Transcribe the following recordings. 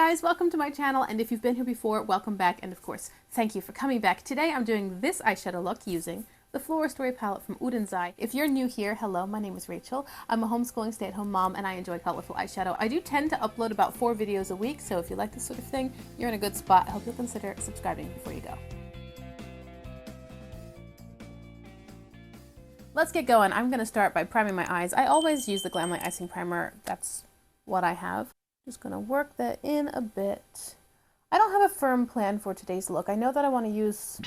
guys, welcome to my channel, and if you've been here before, welcome back, and of course, thank you for coming back. Today I'm doing this eyeshadow look using the Flora Story palette from Audition. If you're new here, hello, my name is Rachel. I'm a homeschooling stay-at-home mom and I enjoy colorful eyeshadow. I do tend to upload about 4 videos a week, so if you like this sort of thing, you're in a good spot. I hope you'll consider subscribing before you go. Let's get going. I'm going to start by priming my eyes. I always use the Glam Light Icing Primer. That's what I have. Just going to work that in a bit. I don't have a firm plan for today's look. I know that I want to use...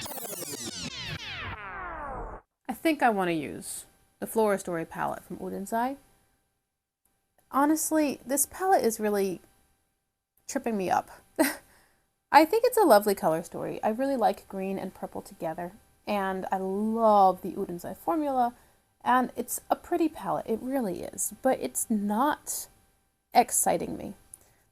I think I want to use the Flora Story palette from Audition. Honestly, this palette is really tripping me up. I think it's a lovely color story. I really like green and purple together. And I love the Audition formula. And it's a pretty palette. It really is. But it's not exciting me.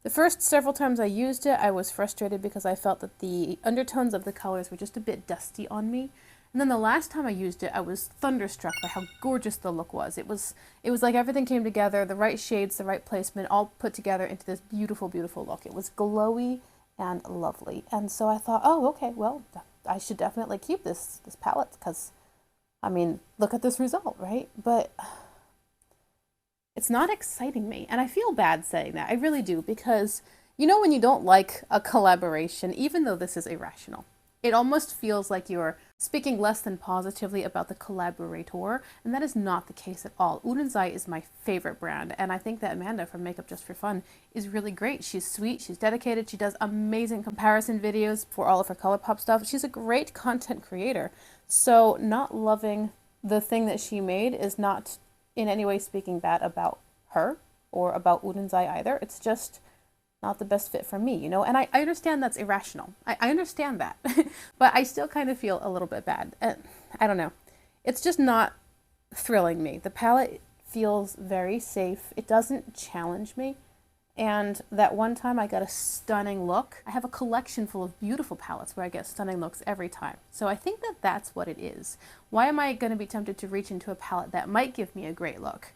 The first several times I used it, I was frustrated because I felt that the undertones of the colors were just a bit dusty on me. And then the last time I used it, I was thunderstruck by how gorgeous the look was. It was like everything came together, the right shades, the right placement, all put together into this beautiful, beautiful look. It was glowy and lovely. And so I thought, oh, okay, well, I should definitely keep this palette because, I mean, look at this result, right? But it's not exciting me, and I feel bad saying that. I really do, because you know when you don't like a collaboration, even though this is irrational, it almost feels like you're speaking less than positively about the collaborator, and that is not the case at all. Audition is my favorite brand, and I think that Amanda from Makeup Just for Fun is really great. She's sweet, she's dedicated, she does amazing comparison videos for all of her ColourPop stuff. She's a great content creator, so not loving the thing that she made is not in any way speaking bad about her or about Audition either. It's just not the best fit for me, you know? And I understand that's irrational. I understand that. But I still kind of feel a little bit bad. I don't know. It's just not thrilling me. The palette feels very safe. It doesn't challenge me. And that one time I got a stunning look. I have a collection full of beautiful palettes where I get stunning looks every time. So I think that that's what it is. Why am I going to be tempted to reach into a palette that might give me a great look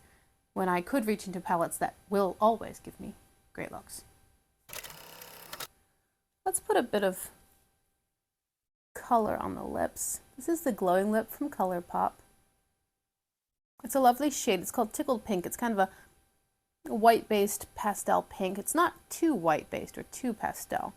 when I could reach into palettes that will always give me great looks? Let's put a bit of color on the lips. This is the Glowing Lip from ColourPop. It's a lovely shade. It's called Tickled Pink. It's kind of a white-based pastel pink. It's not too white-based or too pastel.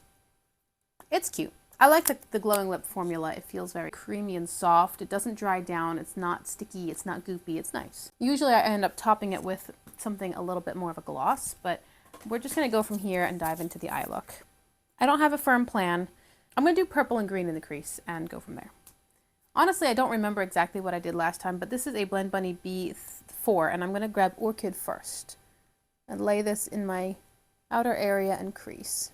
It's cute. I like the Glowing Lip formula. It feels very creamy and soft. It doesn't dry down. It's not sticky. It's not goopy. It's nice. Usually I end up topping it with something a little bit more of a gloss, but we're just going to go from here and dive into the eye look. I don't have a firm plan. I'm going to do purple and green in the crease and go from there. Honestly, I don't remember exactly what I did last time, but this is a Blend Bunny B4, and I'm going to grab Orchid first and lay this in my outer area and crease.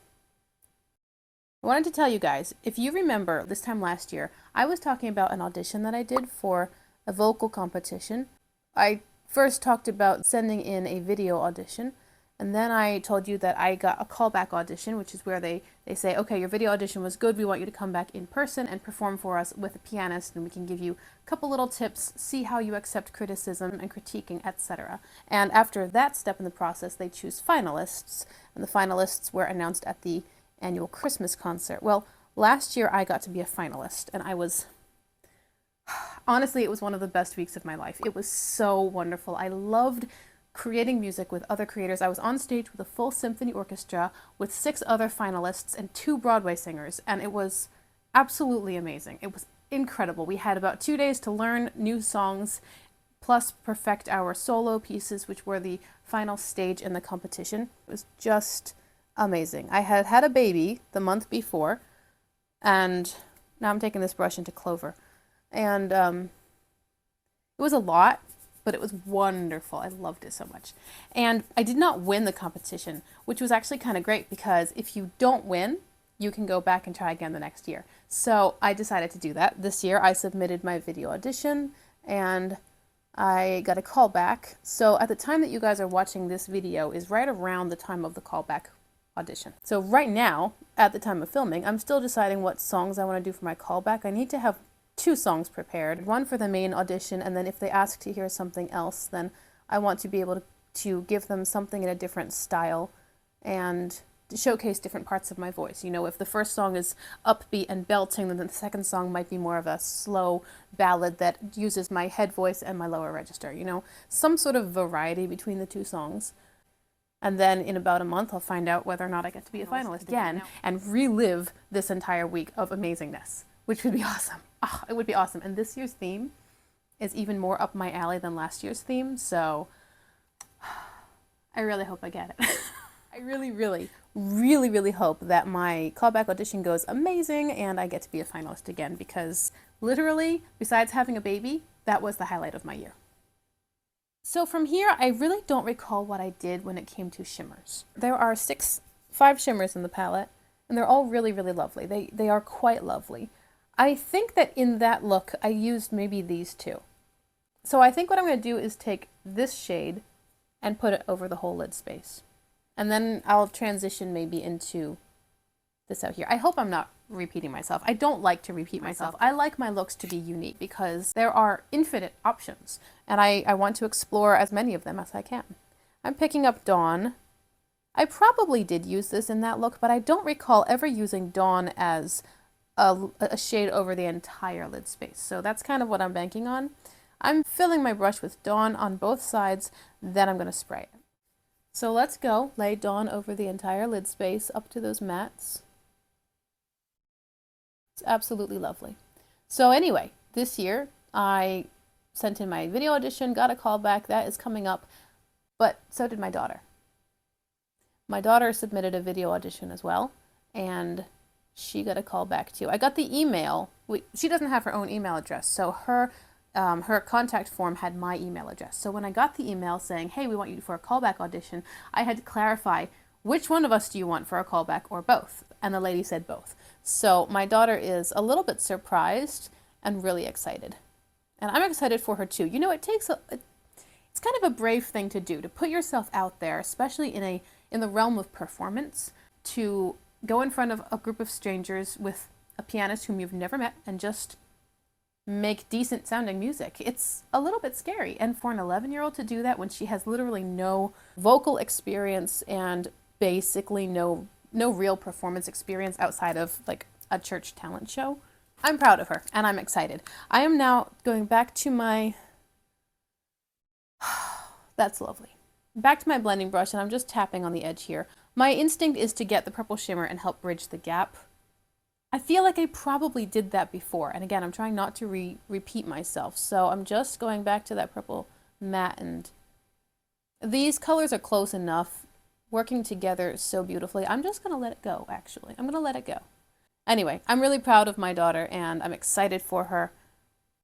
I wanted to tell you guys, if you remember this time last year, I was talking about an audition that I did for a vocal competition. I first talked about sending in a video audition, and then I told you that I got a callback audition, which is where they say, okay, your video audition was good, we want you to come back in person and perform for us with a pianist, and we can give you a couple little tips, see how you accept criticism and critiquing, etc. And after that step in the process, they choose finalists, and the finalists were announced at the annual Christmas concert. Well, last year I got to be a finalist, and I was... honestly, it was one of the best weeks of my life. It was so wonderful. I loved creating music with other creators. I was on stage with a full symphony orchestra with 6 other finalists and 2 Broadway singers, and it was absolutely amazing. It was incredible. We had about 2 days to learn new songs, plus perfect our solo pieces, which were the final stage in the competition. It was just amazing. I had had a baby the month before, and now I'm taking this brush into Clover, and it was a lot, but it was wonderful. I loved it so much. And I did not win the competition, which was actually kind of great because if you don't win, you can go back and try again the next year. So I decided to do that. This year I submitted my video audition and I got a call back. So at the time that you guys are watching this video is right around the time of the callback audition. So right now, at the time of filming, I'm still deciding what songs I want to do for my callback. I need to have 2 songs prepared, one for the main audition, and then if they ask to hear something else, then I want to be able to give them something in a different style and showcase different parts of my voice. You know, if the first song is upbeat and belting, then the second song might be more of a slow ballad that uses my head voice and my lower register, you know, some sort of variety between the two songs. And then in about a month, I'll find out whether or not I get to be a finalist again and relive this entire week of amazingness, which would be awesome. Oh, it would be awesome. And this year's theme is even more up my alley than last year's theme, so I really hope I get it. I really, really, really, really hope that my callback audition goes amazing and I get to be a finalist again, because literally, besides having a baby, that was the highlight of my year. So from here, I really don't recall what I did when it came to shimmers. There are 5 shimmers in the palette, and they're all really, really lovely. They are quite lovely. I think that in that look, I used maybe these 2. So I think what I'm going to do is take this shade and put it over the whole lid space. And then I'll transition maybe into this out here. I hope I'm not repeating myself. I don't like to repeat myself. I like my looks to be unique because there are infinite options, and I want to explore as many of them as I can. I'm picking up Dawn. I probably did use this in that look, but I don't recall ever using Dawn as a shade over the entire lid space. So that's kind of what I'm banking on. I'm filling my brush with Dawn on both sides, then I'm going to spray it. So let's go lay Dawn over the entire lid space up to those mattes. It's absolutely lovely. So anyway, this year I sent in my video audition, got a call back. That is coming up, but so did my daughter. My daughter submitted a video audition as well, and she got a call back too. I got the email. She doesn't have her own email address, so her contact form had my email address. So when I got the email saying, hey, we want you for a callback audition, I had to clarify, which one of us do you want for a callback, or both? And the lady said both. So my daughter is a little bit surprised and really excited. And I'm excited for her too. You know, it's kind of a brave thing to do, to put yourself out there, especially in the realm of performance, to go in front of a group of strangers with a pianist whom you've never met and just make decent sounding music. It's a little bit scary. And for an 11-year-old to do that when she has literally no vocal experience and basically no real performance experience outside of like a church talent show, I'm proud of her and I'm excited. I am now going back to my, that's lovely. Back to my blending brush, and I'm just tapping on the edge here. My instinct is to get the purple shimmer and help bridge the gap. I feel like I probably did that before, and again, I'm trying not to repeat myself, so I'm just going back to that purple matte, and these colors are close enough, working together so beautifully. I'm just going to let it go, actually. I'm going to let it go. Anyway, I'm really proud of my daughter, and I'm excited for her.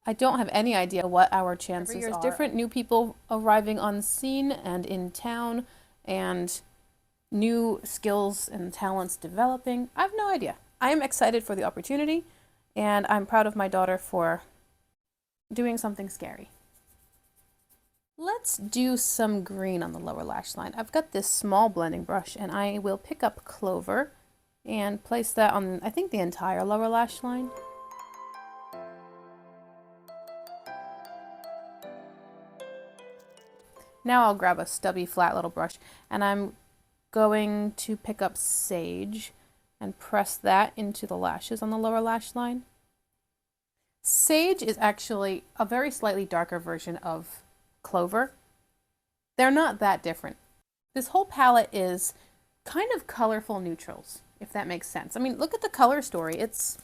I don't have any idea what our chances are. Different new people arriving on scene and in town, and new skills and talents developing. I have no idea. I am excited for the opportunity, and I'm proud of my daughter for doing something scary. Let's do some green on the lower lash line. I've got this small blending brush, and I will pick up Clover and place that on, I think, the entire lower lash line. Now I'll grab a stubby, flat little brush, and I'm going to pick up Sage and press that into the lashes on the lower lash line. Sage is actually a very slightly darker version of Clover. They're not that different. This whole palette is kind of colorful neutrals, if that makes sense. I mean, look at the color story. It's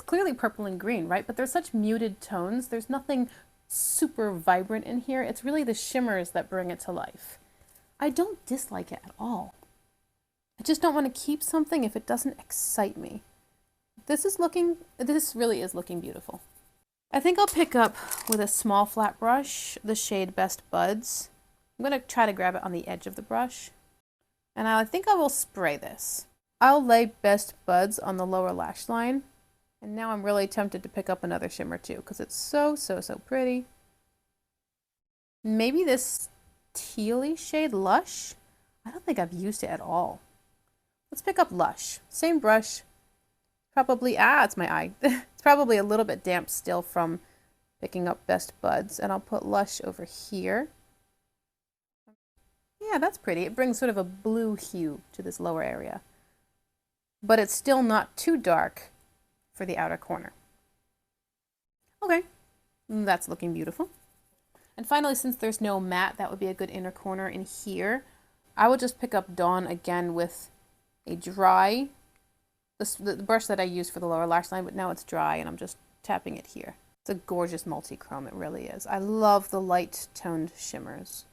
clearly purple and green, right? But there's such muted tones. There's nothing super vibrant in here. It's really the shimmers that bring it to life. I don't dislike it at all. I just don't want to keep something if it doesn't excite me. This really is looking beautiful. I think I'll pick up with a small flat brush the shade Best Buds. I'm going to try to grab it on the edge of the brush. And I think I will spray this. I'll lay Best Buds on the lower lash line. And now I'm really tempted to pick up another shimmer too, because it's so pretty. Maybe this tealy shade Lush? I don't think I've used it at all. Let's pick up Lush. Same brush. Probably, it's my eye. It's probably a little bit damp still from picking up Best Buds. And I'll put Lush over here. Yeah, that's pretty. It brings sort of a blue hue to this lower area. But it's still not too dark for the outer corner. Okay, that's looking beautiful. And finally, since there's no matte, that would be a good inner corner in here. I will just pick up Dawn again with a dry, the brush that I used for the lower lash line, but now it's dry and I'm just tapping it here. It's a gorgeous multi-chrome, it really is. I love the light toned shimmers.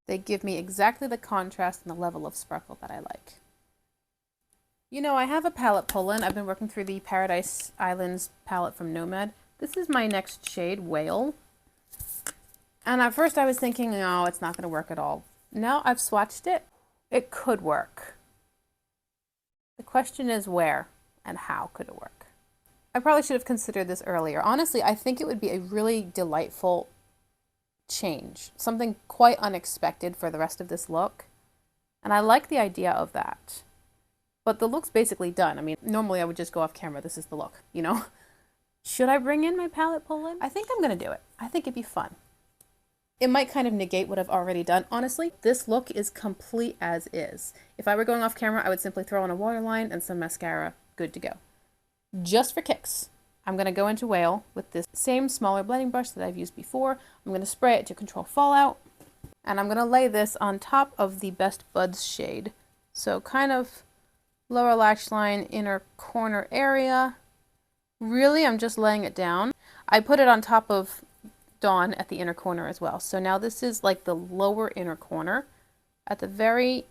They give me exactly the contrast and the level of sparkle that I like. You know, I have a palette pull-in. I've been working through the Paradise Islands palette from Nomad. This is my next shade, Whale. And at first I was thinking, no, it's not going to work at all. Now I've swatched it. It could work. The question is where and how could it work? I probably should have considered this earlier. Honestly, I think it would be a really delightful change. Something quite unexpected for the rest of this look. And I like the idea of that. But the look's basically done. I mean, normally I would just go off camera. This is the look, you know? Should I bring in my palette pull-in? I think I'm going to do it. I think it'd be fun. It might kind of negate what I've already done. Honestly, this look is complete as is. If I were going off camera, I would simply throw on a waterline and some mascara. Good to go. Just for kicks, I'm going to go into Whale with this same smaller blending brush that I've used before. I'm going to spray it to control fallout. And I'm going to lay this on top of the Best Buds shade. So kind of lower lash line, inner corner area. Really, I'm just laying it down. I put it on top of Dawn at the inner corner as well. So now this is like the lower inner corner at the very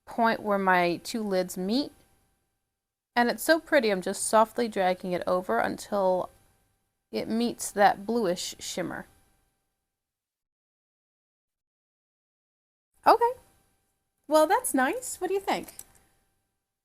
point where my two lids meet. And it's so pretty, I'm just softly dragging it over until it meets that bluish shimmer. Okay, well that's nice. What do you think?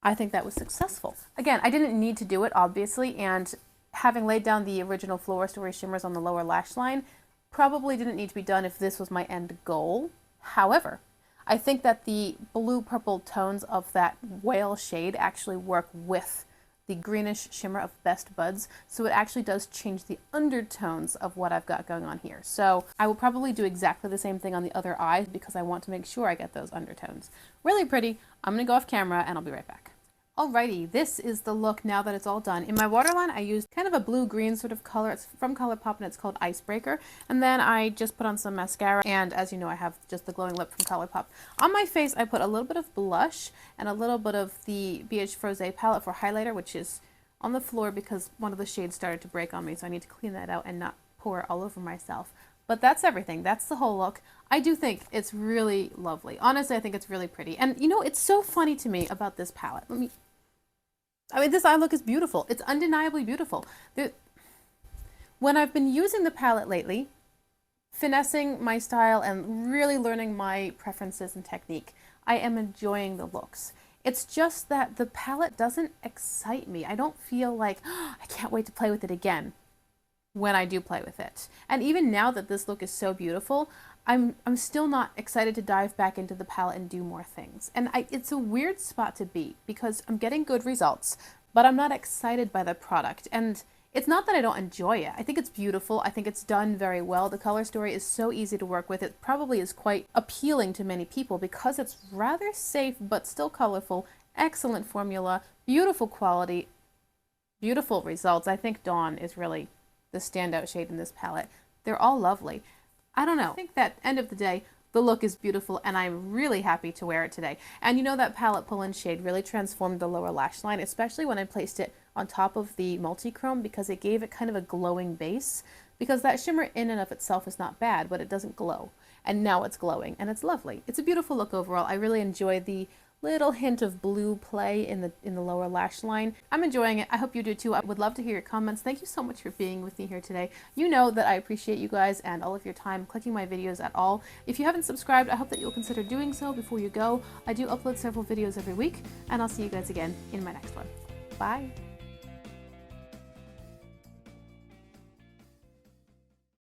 I think that was successful. Again, I didn't need to do it, obviously, and having laid down the original Flora Story shimmers on the lower lash line probably didn't need to be done if this was my end goal. However, I think that the blue-purple tones of that Whale shade actually work with the greenish shimmer of Best Buds, so it actually does change the undertones of what I've got going on here. So I will probably do exactly the same thing on the other eye because I want to make sure I get those undertones. Really pretty. I'm going to go off camera and I'll be right back. Alrighty, this is the look now that it's all done. In my waterline, I used kind of a blue-green sort of color. It's from ColourPop and it's called Icebreaker. And then I just put on some mascara, and as you know, I have just the glowing lip from ColourPop. On my face, I put a little bit of blush and a little bit of the BH Frosé palette for highlighter, which is on the floor because one of the shades started to break on me, so I need to clean that out and not pour it all over myself. But that's everything. That's the whole look. I do think it's really lovely. Honestly, I think it's really pretty. And you know, it's so funny to me about this palette. I mean, this eye look is beautiful. It's undeniably beautiful. When I've been using the palette lately, finessing my style and really learning my preferences and technique, I am enjoying the looks. It's just that the palette doesn't excite me. I don't feel like, oh, I can't wait to play with it again when I do play with it. And even now that this look is so beautiful, I'm still not excited to dive back into the palette and do more things. And it's a weird spot to be because I'm getting good results, but I'm not excited by the product. And it's not that I don't enjoy it. I think it's beautiful. I think it's done very well. The color story is so easy to work with. It probably is quite appealing to many people because it's rather safe but still colorful. Excellent formula, beautiful quality, beautiful results. I think Dawn is really the standout shade in this palette. They're all lovely. I don't know. I think that end of the day, the look is beautiful and I'm really happy to wear it today. And you know, that palette pull-in shade really transformed the lower lash line, especially when I placed it on top of the multi-chrome because it gave it kind of a glowing base. Because that shimmer in and of itself is not bad, but it doesn't glow. And now it's glowing and it's lovely. It's a beautiful look overall. I really enjoy the little hint of blue play in the lower lash line. I'm enjoying it. I hope you do too. I would love to hear your comments. Thank you so much for being with me here today. You know that I appreciate you guys and all of your time clicking my videos at all. If you haven't subscribed, I hope that you'll consider doing so before you go. I do upload several videos every week, and I'll see you guys again in my next one. Bye.